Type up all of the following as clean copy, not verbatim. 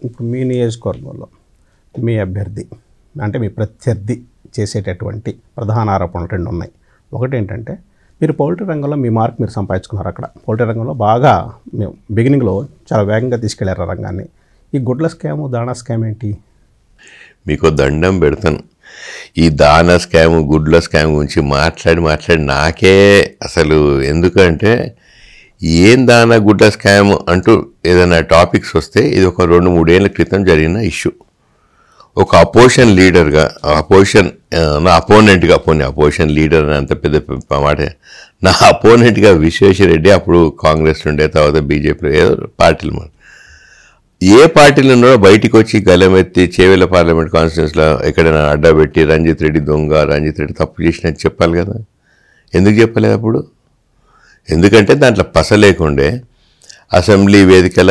ఇప్పుడు మీ నియోజకవర్గంలో మీ అభ్యర్థి అంటే మీ ప్రత్యర్థి చేసేటటువంటి ప్రధాన ఆరోపణలు రెండు ఉన్నాయి. ఒకటి ఏంటంటే మీరు పౌల్ట్రీ రంగంలో మీ మార్క్ మీరు సంపాదించుకున్నారు. అక్కడ పౌల్ట్రీ రంగంలో బాగా బిగినింగ్లో చాలా వేగంగా తీసుకెళ్లారు ఆ రంగాన్ని. ఈ గుడ్ల స్కాము దాణా స్కామ్ ఏంటి? మీకు దండం పెడతాను. ఈ దానా స్కామ్ గుడ్ల స్కామ్ గురించి మాట్లాడి నాకే అసలు ఎందుకంటే ఏం దానా గుడ్ల స్కామ్ అంటూ ఏదైనా టాపిక్స్ వస్తే ఇది ఒక 2-3 ఏళ్ల క్రితం జరిగిన ఇష్యూ. ఒక అపోజిషన్ లీడర్గా నా అపోజిషన్ లీడర్ అని అంత పెద్ద మాట, నా అపోనెంట్గా విశ్వేశ్వరరెడ్డి అప్పుడు కాంగ్రెస్ ఉండే, తర్వాత బీజేపీలో ఏదో పార్టీలు మన ఏ పార్టీలు ఉన్నారో బయటికి వచ్చి గలమెత్తి చేవెళ్ళ పార్లమెంట్ కాన్స్టిట్యూన్సీలో ఎక్కడైనా అడ్డా పెట్టి రంజిత్ రెడ్డి దొంగ, రంజిత్ రెడ్డి తప్పు చేసినట్టు చెప్పాలి కదా. ఎందుకు చెప్పలేదు అప్పుడు? ఎందుకంటే దాంట్లో పస లేకుండే అసెంబ్లీ వేదికల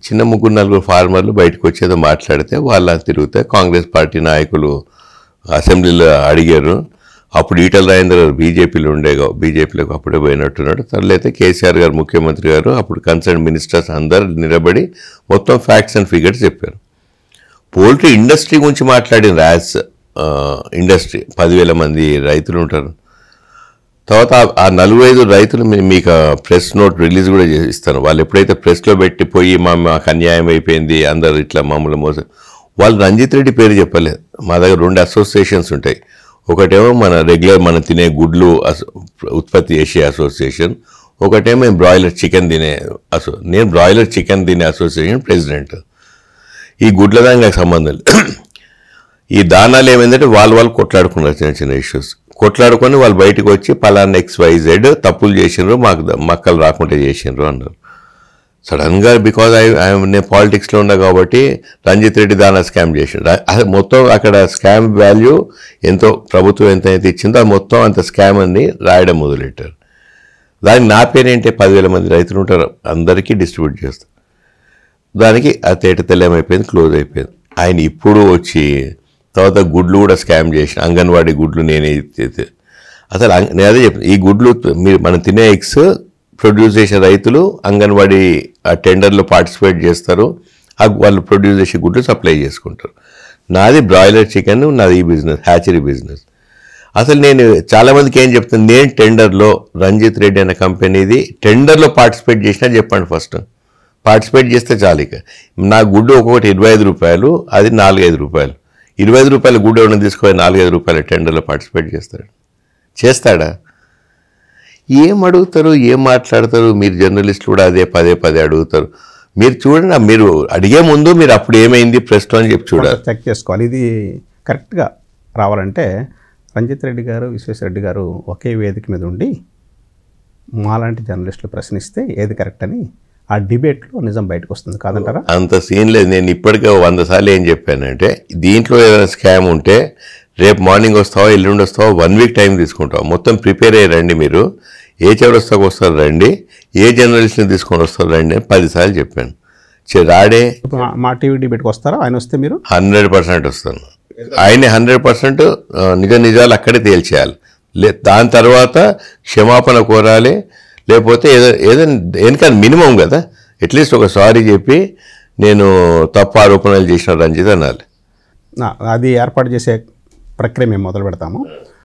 చిన్న 3-4 ఫార్మర్లు బయటకు వచ్చేదో మాట్లాడితే వాళ్ళ తిరిగితే కాంగ్రెస్ పార్టీ నాయకులు అసెంబ్లీలో అడిగారు. అప్పుడు ఈటల రాజేందర్ గారు బీజేపీలోకి అప్పుడే పోయినట్టున్నాడు. తర్వాత కేసీఆర్ గారు ముఖ్యమంత్రి గారు అప్పుడు కన్సర్న్ మినిస్టర్స్ అందరు నిలబడి మొత్తం ఫ్యాక్ట్స్ అండ్ ఫిగర్స్ చెప్పారు. పోల్ట్రీ ఇండస్ట్రీ గురించి మాట్లాడిన యాజ్ ఇండస్ట్రీ 10,000 మంది రైతులు ఉంటారు. తర్వాత ఆ 45 రైతులు మీకు ప్రెస్ నోట్ రిలీజ్ కూడా ఇస్తాను. వాళ్ళు ఎప్పుడైతే ప్రెస్లో పెట్టిపోయి మాకు అన్యాయం అయిపోయింది అందరు ఇట్లా మామూలు మోసం, వాళ్ళు రంజిత్ రెడ్డి పేరు చెప్పలేదు. మా దగ్గర 2 అసోసియేషన్స్ ఉంటాయి. ఒకటేమో మన రెగ్యులర్ మనం తినే గుడ్లు ఉత్పత్తి చేసే అసోసియేషన్, ఒకటేమో బ్రాయిలర్ చికెన్ తినే నేను బ్రాయిలర్ చికెన్ తినే అసోసియేషన్ ప్రెసిడెంట్. ఈ గుడ్ల దానికి నాకు సంబంధం లేదు. ఈ దానాలు ఏమైందంటే వాళ్ళు కొట్లాడుకున్నారు, చిన్న ఇష్యూస్ కొట్లాడుకొని వాళ్ళు బయటకు వచ్చి పలానా XYZ తప్పులు చేసినారు, మాకు మక్కలు రాకుండా చేసినారు అన్నారు. సడన్గా బికాజ్ నేను పాలిటిక్స్లో ఉన్నా కాబట్టి రంజిత్ రెడ్డి దానా స్కామ్ చేసిండు. మొత్తం అక్కడ స్కామ్ వాల్యూ ఎంతో ప్రభుత్వం ఎంత అయితే ఇచ్చిందో అది మొత్తం అంత స్కామ్ అని రాయడం మొదలెట్టారు. దానికి నా పేరేంటే 10,000 మంది రైతులు ఉంటారు, అందరికీ డిస్ట్రిబ్యూట్ చేస్తారు. దానికి ఆ తేట తెల్లమైపోయింది, క్లోజ్ అయిపోయింది. ఆయన ఇప్పుడు వచ్చి తర్వాత గుడ్లు కూడా స్కామ్ చేసిన, అంగన్వాడీ గుడ్లు నేనే అసలు నేను అదే చెప్పాను. ఈ గుడ్లు మనం తినే ఎగ్స్ ప్రొడ్యూస్ చేసే రైతులు అంగన్వాడీ ఆ టెండర్లో పార్టిసిపేట్ చేస్తారు, వాళ్ళు ప్రొడ్యూస్ చేసే గుడ్లు సప్లై చేసుకుంటారు. నాది బ్రాయిలర్ చికెన్, నాది ఈ బిజినెస్ హ్యాచరీ బిజినెస్. అసలు నేను చాలామందికి ఏం చెప్తాను, నేను టెండర్లో రంజిత్ రెడ్డి అనే కంపెనీది టెండర్లో పార్టిసిపేట్ చేసినా చెప్పండి. ఫస్ట్ పార్టిసిపేట్ చేస్తే చాలు. ఇక నా గుడ్డు ఒక్కొక్కటి 25 రూపాయలు, అది 4-5 రూపాయలు. 25 రూపాయల గుడ్డు ఎవరైనా తీసుకొని 4-5 రూపాయల టెండర్లో పార్టిసిపేట్ చేస్తాడా? ఏం అడుగుతారు, ఏం మాట్లాడతారు? మీరు జర్నలిస్టులు కూడా అదే పదే అడుగుతారు. మీరు చూడండి, మీరు అడిగే ముందు మీరు అప్పుడు ఏమైంది ప్రెస్లో అని చెప్పి చూడాలి, చెక్ చేసుకోవాలి. ఇది కరెక్ట్గా రావాలంటే రంజిత్ రెడ్డి గారు, విశ్వేశ్వరరెడ్డి గారు ఒకే వేదిక మీద ఉండి మాలాంటి జర్నలిస్టులు ప్రశ్నిస్తే ఏది కరెక్ట్ అని ఆ డిబేట్లో నిజం బయటకు వస్తుంది, కాదంటారా? అంత సీన్ లేదు. నేను ఇప్పటికే 100 సార్లు ఏం చెప్పానంటే, దీంట్లో ఏదైనా స్కామ్ ఉంటే రేపు మార్నింగ్ వస్తావా, ఎల్లుండి వస్తావా, 1 వీక్ టైం తీసుకుంటావా, మొత్తం ప్రిపేర్ అయ్యి రండి. మీరు ఏ చౌరస్తాకు వస్తారు రండి, ఏ జర్నలిస్ట్ని తీసుకొని వస్తారు రండి అని 10 సార్లు చెప్పాను. రాడే మా టీవీ డిబేట్కి వస్తారా? ఆయన వస్తే మీరు 100% వస్తాను. ఆయనే 100% నిజాలు అక్కడే తేల్చేయాలి. దాని తర్వాత క్షమాపణ కోరాలి, లేకపోతే ఏదైనా మినిమం కదా, అట్లీస్ట్ ఒక సారీ చెప్పి నేను తప్పు ఆరోపణలు చేసిన రంజిత్ అనాలి. అది ఏర్పాటు చేసే ప్రక్రియ మేము మొదలు పెడతాము.